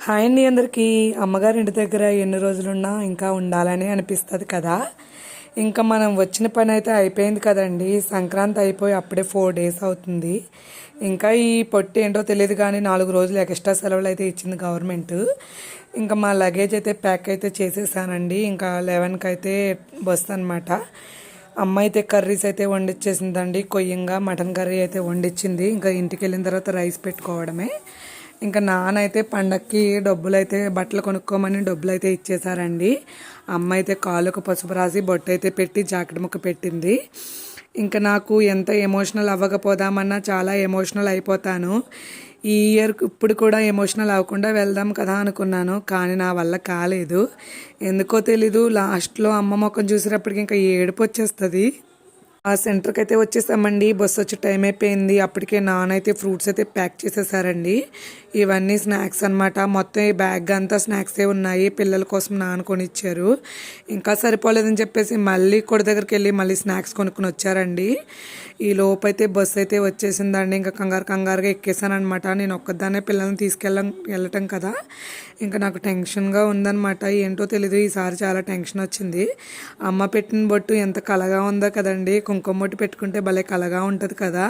Hi అండి అందరికీ. అమ్మగారి ఇంటి దగ్గర ఎన్ని రోజులున్నా ఇంకా ఉండాలని అనిపిస్తుంది కదా. ఇంకా మనం వచ్చిన పని అయితే అయిపోయింది కదండి. సంక్రాంతి అయిపోయి అప్పుడే 4 days అవుతుంది. ఇంకా ఈ పొట్టి ఏంటో తెలియదు కానీ 4 రోజులు ఎక్స్ట్రా సెలవులు అయితే ఇచ్చింది గవర్నమెంట్. ఇంకా మా లగేజ్ అయితే ప్యాక్ అయితే చేసేసానండి. ఇంకా 11కి అయితే బస్ అనమాట. అమ్మ అయితే కర్రీస్ అయితే వండిచ్చేసిందండి. కొయ్యంగా మటన్ కర్రీ అయితే వండిచ్చింది. ఇంకా ఇంటికి వెళ్ళిన తర్వాత రైస్ పెట్టుకోవడమే. ఇంకా నాన్న అయితే పండక్కి డబ్బులు అయితే బట్టలు కొనుక్కోమని డబ్బులు అయితే ఇచ్చేసారండి. అమ్మ అయితే కాళ్ళకు పసుపు రాసి బొట్టు అయితే పెట్టి జాకెట్ ముక్క పెట్టింది. ఇంకా నాకు ఎంత ఎమోషనల్ అవ్వకపోదామన్నా చాలా ఎమోషనల్ అయిపోతాను. ఈ ఇయర్ ఇప్పుడు కూడా ఎమోషనల్ అవ్వకుండా వెళ్దాం కదా అనుకున్నాను, కానీ నా వల్ల కాలేదు. ఎందుకో తెలీదు, లాస్ట్లో అమ్మ ముఖం చూసేటప్పటికి ఇంకా ఏడుపు వచ్చేస్తుంది. ఆ సెంటర్కి అయితే వచ్చేసామండి. బస్సు వచ్చే టైం అయిపోయింది. అప్పటికే నాన్న అయితే ఫ్రూట్స్ అయితే ప్యాక్ చేసేసారండి. ఇవన్నీ స్నాక్స్ అనమాట. మొత్తం ఈ బ్యాగ్ అంతా స్నాక్సే ఉన్నాయి. పిల్లల కోసం నాన్న కొనిచ్చారు. ఇంకా సరిపోలేదని చెప్పేసి మళ్ళీ కొడి దగ్గరికి వెళ్ళి మళ్ళీ స్నాక్స్ కొనుక్కొని వచ్చారండి. ఈ లోపైతే బస్సు అయితే వచ్చేసిందండి. ఇంకా కంగారుగా ఎక్కేసాను అనమాట. నేను ఒక్కదాన్నే పిల్లల్ని వెళ్ళటం కదా, ఇంకా నాకు టెన్షన్గా ఉందన్నమాట. ఏంటో తెలీదు, ఈసారి చాలా టెన్షన్ వచ్చింది. అమ్మ పెట్టిన బొట్టు ఎంత కలగా ఉందో కదండి. కుంకుమ బొట్టు పెట్టుకుంటే భలే కలగా ఉంటుంది కదా.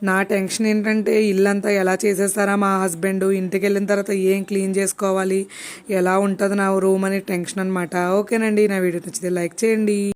నా టెన్షన్ ఏంటంటే ఇల్లంతా ఎలా చేసేస్తారా మా హస్బెండ్, ఇంటికి వెళ్ళిన తర్వాత ఏం క్లీన్ చేసుకోవాలి, ఎలా ఉంటుంది నా రూమ్ అని టెన్షన్ అనమాట. ఓకేనండి, నా వీడియో నచ్చితే లైక్ చేయండి.